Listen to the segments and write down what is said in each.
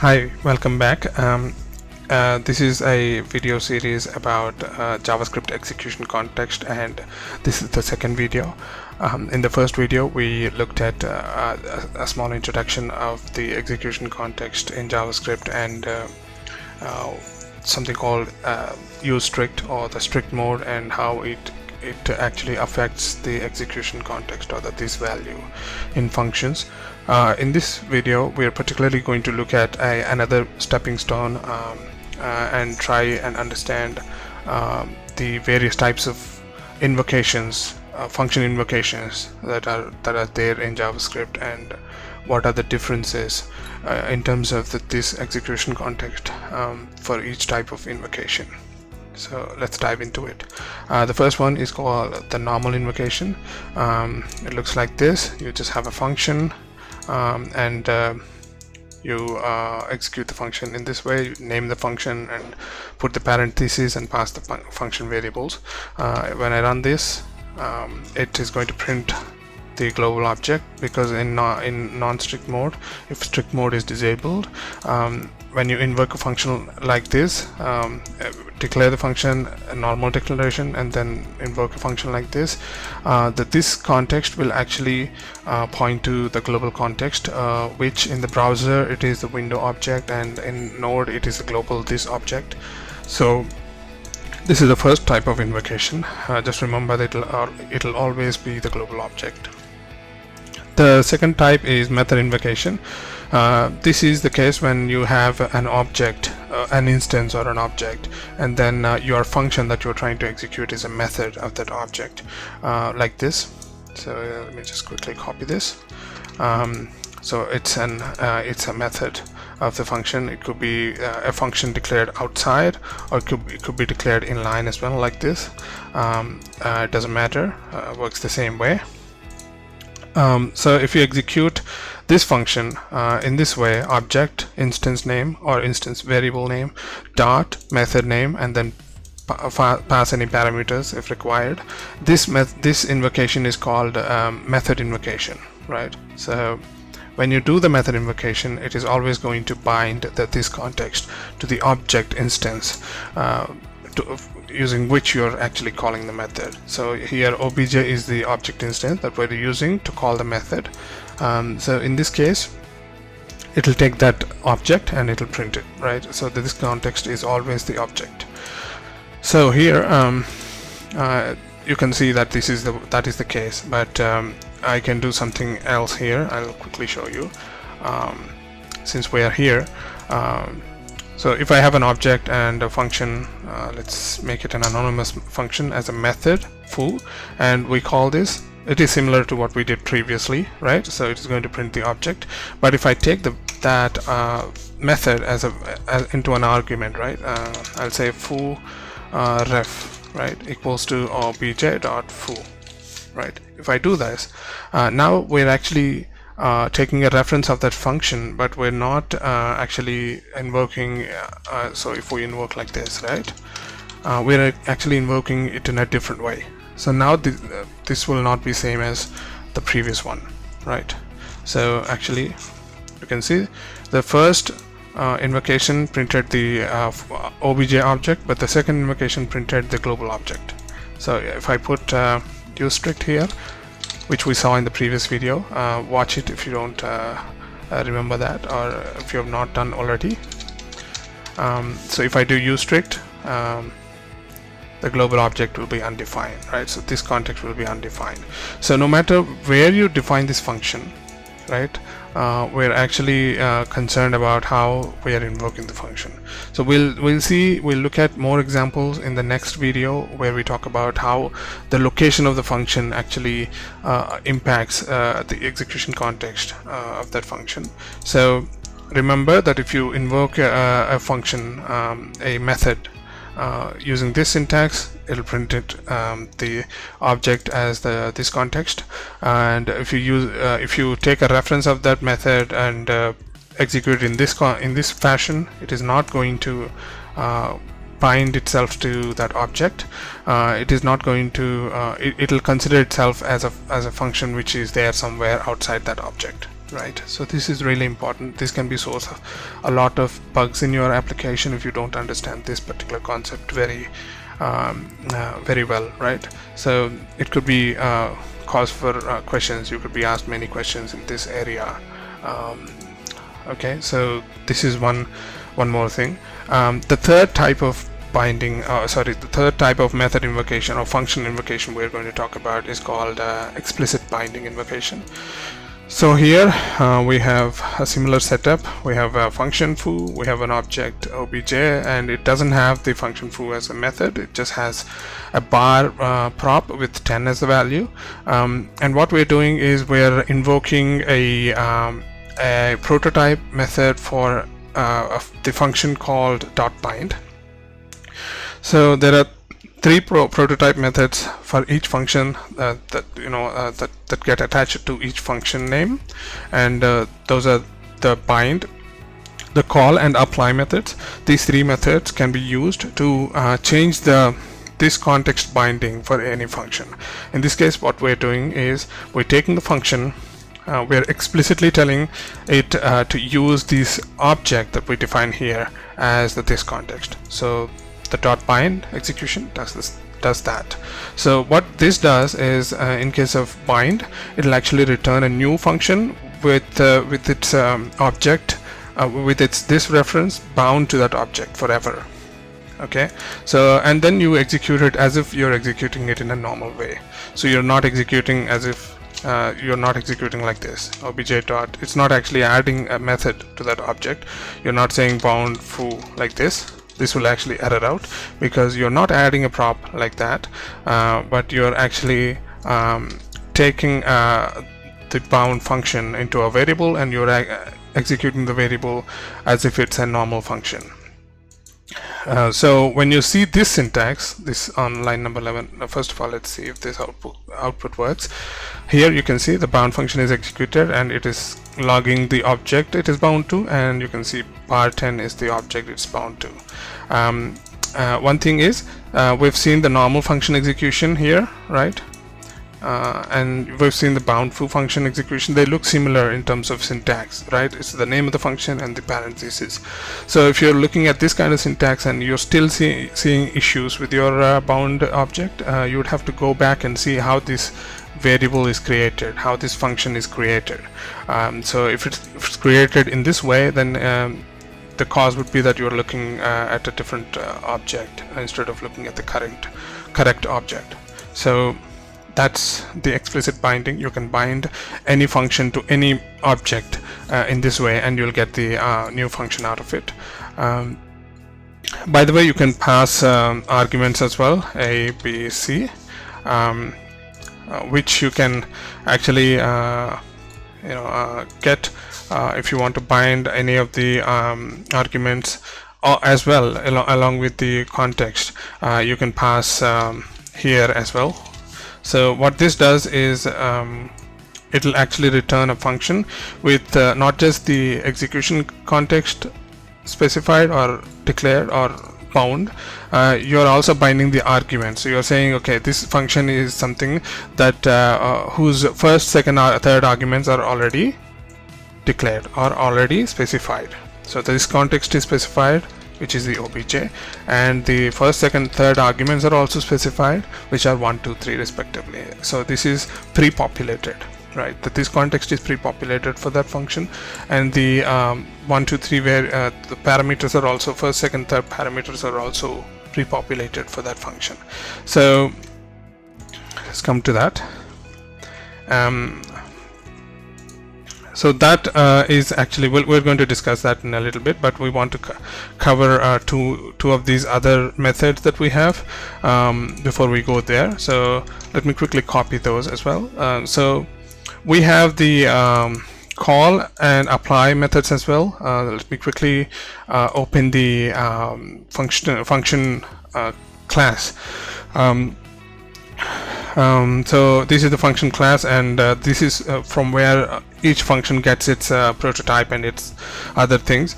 Hi, welcome back. This is a video series about JavaScript execution context, and this is the second video. In the first video, we looked at a small introduction of the execution context in JavaScript and something called use strict or the strict mode, and how it actually affects the execution context or this value in functions. In this video, we are particularly going to look at another stepping stone and try and understand the various types of invocations, function invocations that are there in JavaScript, and what are the differences in terms of this execution context for each type of invocation. So let's dive into it. The first one is called the normal invocation. It looks like this. You just have a function and you execute the function in this way. You name the function and put the parentheses and pass the function variables. When I run this, it is going to print the global object, because in non-strict mode, if strict mode is disabled, when you invoke a function like this, declare the function a normal declaration and then invoke a function like this, this context will actually point to the global context, which in the browser it is the window object, and in Node it is the global this object. So this is the first type of invocation. Just remember that it'll always be the global object. The second type is method invocation. This is the case when you have an object, an instance or an object, and then your function that you're trying to execute is a method of that object, like this. So let me just quickly copy this. So it's a method of the function. It could be a function declared outside, or it could be declared inline as well, like this. It doesn't matter. Works the same way. So if you execute this function in this way, object instance name or instance variable name dot method name, and then pass any parameters if required, this invocation is called method invocation, right? So when you do the method invocation, it is always going to bind this context to the object instance using which you're actually calling the method. So here obj is the object instance that we're using to call the method. So in this case, it'll take that object and it'll print it, right? So this context is always the object. So here you can see that that is the case, but I can do something else here. I'll quickly show you, since we are here. So if I have an object and a function, let's make it an anonymous function as a method foo, and we call this. It is similar to what we did previously, right? So it is going to print the object. But if I take that method into an argument, right? I'll say foo ref, right, equals to obj.foo, right? If I do this, now we're actually taking a reference of that function, but we're not actually invoking. So if we invoke like this, right, we're actually invoking it in a different way. So now this will not be same as the previous one, right? So actually you can see the first invocation printed the obj object, but the second invocation printed the global object. So if I put use strict here, which we saw in the previous video, watch it if you don't remember that, or if you have not done already. So if I do use strict, the global object will be undefined, right? So this context will be undefined. So no matter where you define this function, right, we're actually concerned about how we are invoking the function. So we'll look at more examples in the next video, where we talk about how the location of the function actually impacts the execution context of that function. So remember that if you invoke a function, a method, using this syntax, it'll print it the object as this context, and if you take a reference of that method and execute it in this fashion, it is not going to bind itself to that object. It is not going to it'll consider itself as a function which is there somewhere outside that object. right? So this is really important. This can be source of a lot of bugs in your application if you don't understand this particular concept very well, right? So it could be cause for questions. You could be asked many questions in this area. Okay, so this is one more thing. The third type of binding, the third type of method invocation or function invocation we're going to talk about is called explicit binding invocation. So here we have a similar setup. We have a function foo, we have an object obj, and it doesn't have the function foo as a method. It just has a bar prop with 10 as the value, and what we're doing is we're invoking a prototype method for the function called .bind. So there are three prototype methods for each function that get attached to each function name, and those are the bind, the call, and apply methods. These three methods can be used to change this context binding for any function. In this case, what we're doing is we're taking the function, we're explicitly telling it to use this object that we define here as this context. So the .bind execution does that. So what this does is, in case of bind, it'll actually return a new function with its object, with this reference bound to that object forever. Okay, so and then you execute it as if you're executing it in a normal way. So you're not executing as if you're not executing like this obj dot. It's not actually adding a method to that object. You're not saying bound foo like this. This will actually error out because you're not adding a prop like that, but you're actually taking the bound function into a variable, and you're executing the variable as if it's a normal function. So when you see this syntax, this on line number 11, first of all, let's see if this output works. Here you can see the bound function is executed and it is logging the object it is bound to, and you can see bar 10 is the object it's bound to. One thing is, we've seen the normal function execution here, right? And we've seen the bound foo function execution. They look similar in terms of syntax, right? It's the name of the function and the parentheses. So if you're looking at this kind of syntax and you're still seeing issues with your bound object, you would have to go back and see how this variable is created, how this function is created. So if it's created in this way, then the cause would be that you're looking at a different object instead of looking at the correct object. So that's the explicit binding. You can bind any function to any object in this way, and you'll get the new function out of it. By the way, you can pass arguments as well, A, B, C, which you can actually get if you want to bind any of the arguments as well along with the context. You can pass here as well. So what this does is it'll actually return a function with not just the execution context specified or declared or bound, you're also binding the argument. So you're saying, okay, this function is something that whose first, second, or third arguments are already declared or already specified. So this context is specified, which is the obj, and the first, second, third arguments are also specified, which are 1, 2, 3 respectively. So this is pre-populated, right? That this context is pre-populated for that function, and the 1, 2, 3 where the parameters are also first, second, third parameters are also pre-populated for that function. So let's come to that. So that is actually, we're going to discuss that in a little bit, but we want to cover two of these other methods that we have before we go there. So let me quickly copy those as well. So we have the call and apply methods as well. Let me quickly open the function class. So this is the function class, and this is from where each function gets its prototype and its other things.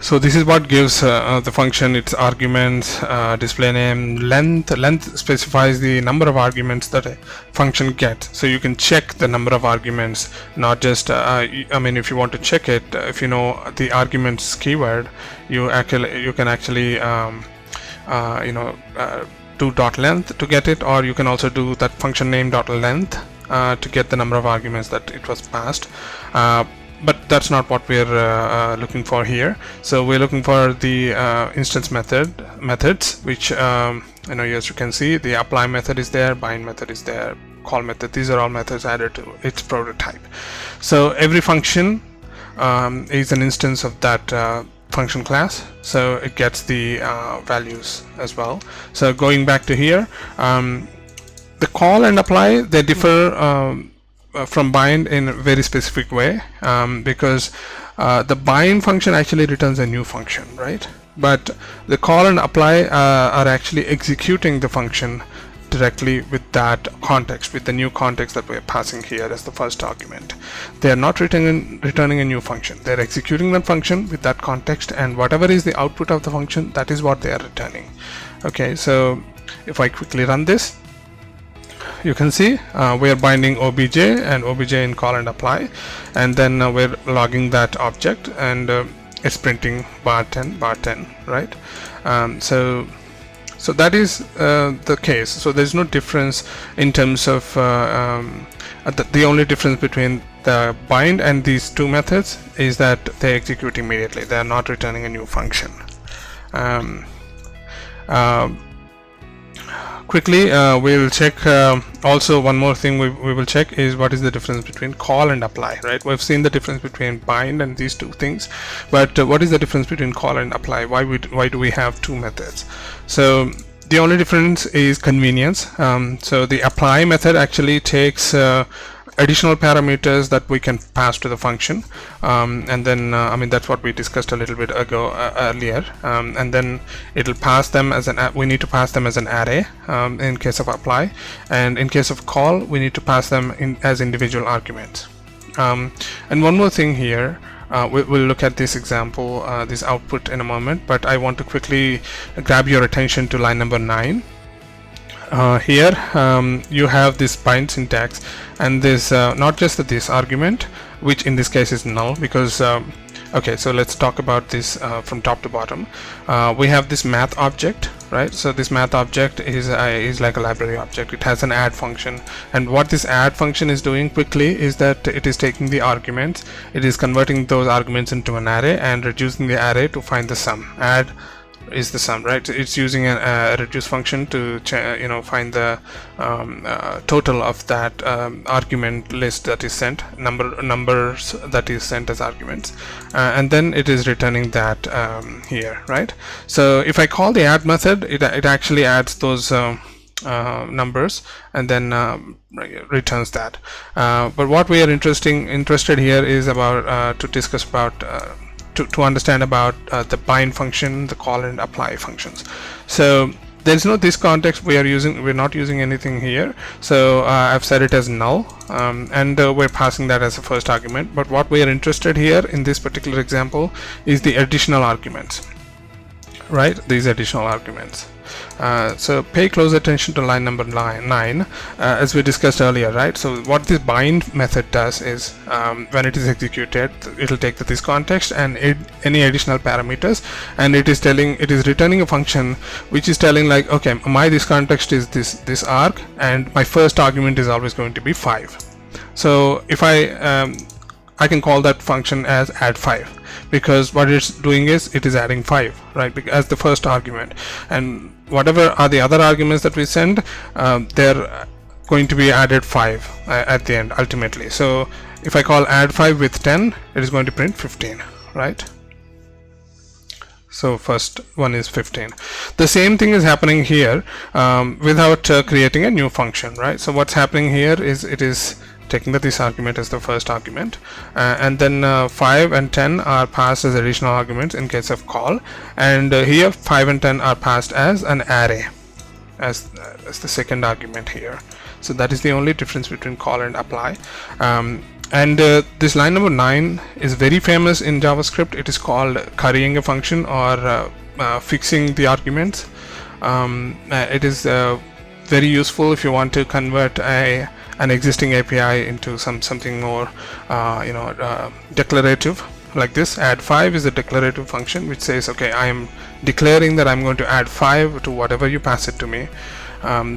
So this is what gives the function its arguments, display name, length. Length specifies the number of arguments that a function gets. So you can check the number of arguments, not just I mean, if you want to check it, if you know the arguments keyword, you can actually do dot length to get it, or you can also do that function name dot length to get the number of arguments that it was passed. But that's not what we're looking for here. So we're looking for the instance methods, which as you can see, the apply method is there, bind method is there, call method. These are all methods added to its prototype. So every function is an instance of that function class, so it gets the values as well. So going back to here, the call and apply, they differ from bind in a very specific way, because the bind function actually returns a new function, right? But the call and apply are actually executing the function directly with that context, with the new context that we're passing here as the first argument. They are not returning a new function. They're executing that function with that context, and whatever is the output of the function, that is what they are returning. Okay, so if I quickly run this, you can see we are binding obj and obj in call and apply, and then we're logging that object, and it's printing bar 10, right? So that is the case. So there's no difference in terms of the only difference between the bind and these two methods is that they execute immediately. They are not returning a new function. Quickly, we will check also one more thing we will check is what is the difference between call and apply, right? We've seen the difference between bind and these two things, but what is the difference between call and apply? Why do we have two methods? So the only difference is convenience. So the apply method actually takes additional parameters that we can pass to the function, and then that's what we discussed a little bit ago earlier, and then it'll pass them as we need to pass them as an array in case of apply, and in case of call we need to pass them as individual arguments. And one more thing here, we'll look at this example, this output in a moment, but I want to quickly grab your attention to line number 9. Here you have this bind syntax, and this not just this argument, which in this case is null, because okay, so let's talk about this from top to bottom. We have this math object, right? So this math object is like a library object. It has an add function, and what this add function is doing quickly is that it is taking the arguments, it is converting those arguments into an array and reducing the array to find the sum. Add is the sum, right? It's using a reduce function to find the total of that argument list that is sent, numbers that is sent as arguments, and then it is returning that here, right? So if I call the add method, it actually adds those numbers and then returns that. But what we are interested here is about to discuss about to understand about the bind function, the call and apply functions. So there's no this context we're not using anything here, so I've set it as null, and we're passing that as a first argument. But what we are interested here in this particular example is the additional arguments, right? These additional arguments. So pay close attention to line number 9, as we discussed earlier, right? So what this bind method does is when it is executed, it will take this context and any additional parameters, and it is returning a function which is telling like, okay, this context is this arg, and my first argument is always going to be 5. So if I can call that function as add 5, because what it's doing is it is adding 5, right, as the first argument, and whatever are the other arguments that we send, they're going to be added 5 at the end ultimately. So if I call add 5 with 10, it is going to print 15, right? So first one is 15. The same thing is happening here without creating a new function, right? So what's happening here is it is taking this argument as the first argument, and then 5 and 10 are passed as additional arguments in case of call, and here 5 and 10 are passed as an array as the second argument here. So that is the only difference between call and apply. And this line number 9 is very famous in JavaScript. It is called currying a function, or fixing the arguments. It is very useful if you want to convert an existing API into something more declarative, like this. Add 5 is a declarative function which says, okay, I am declaring that I'm going to add 5 to whatever you pass it to me.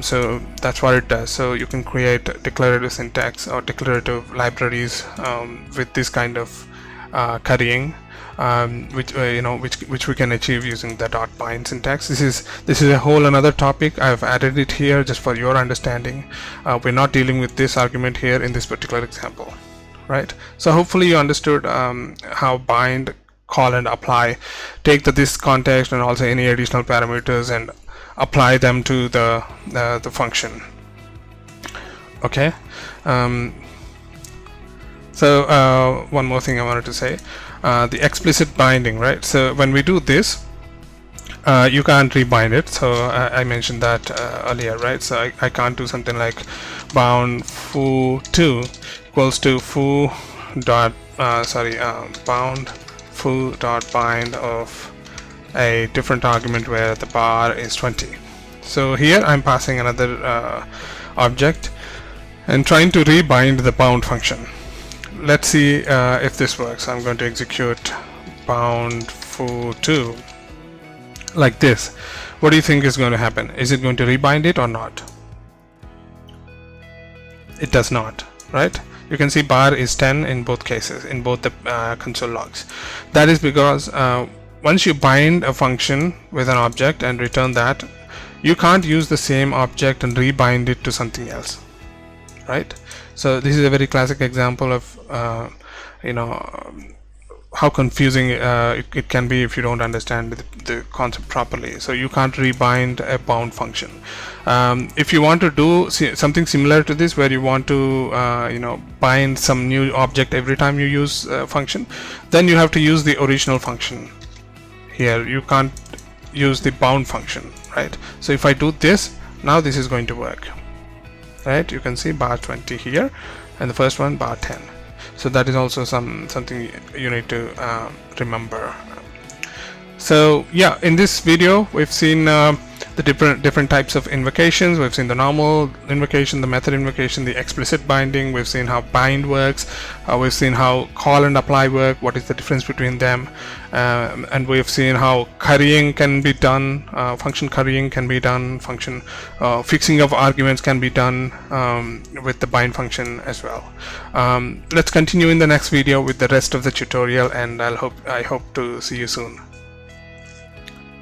So that's what it does. So you can create declarative syntax or declarative libraries with this kind of currying, which we can achieve using the .bind syntax. This is a whole another topic. I've added it here just for your understanding. We're not dealing with this argument here in this particular example, right? So hopefully you understood how bind, call, and apply take this context and also any additional parameters and apply them to the function. Okay. So one more thing I wanted to say, the explicit binding, right? So when we do this, you can't rebind it. So I mentioned that earlier, right? So I can't do something like bound foo2 equals to foo dot bound foo dot bind of a different argument where the bar is 20. So here I'm passing another object and trying to rebind the bound function. Let's see if this works. I'm going to execute bound foo2 like this. What do you think is going to happen? Is it going to rebind it or not? It does not, right? You can see bar is 10 in both cases, in both the console logs. That is because once you bind a function with an object and return that, you can't use the same object and rebind it to something else, right? So this is a very classic example of how confusing it can be if you don't understand the concept properly. So you can't rebind a bound function. If you want to do something similar to this, where you want to bind some new object every time you use a function, then you have to use the original function. Here you can't use the bound function, right? So if I do this, now this is going to work, right? You can see bar 20 here, and the first one bar 10. So that is also something you need to remember. So yeah, in this video we've seen the different types of invocations. We've seen the normal invocation, the method invocation, the explicit binding. We've seen how bind works. We've seen how call and apply work, what is the difference between them, and we've seen how currying can be done, function currying can be done, function fixing of arguments can be done with the bind function as well. Let's continue in the next video with the rest of the tutorial, and I hope to see you soon.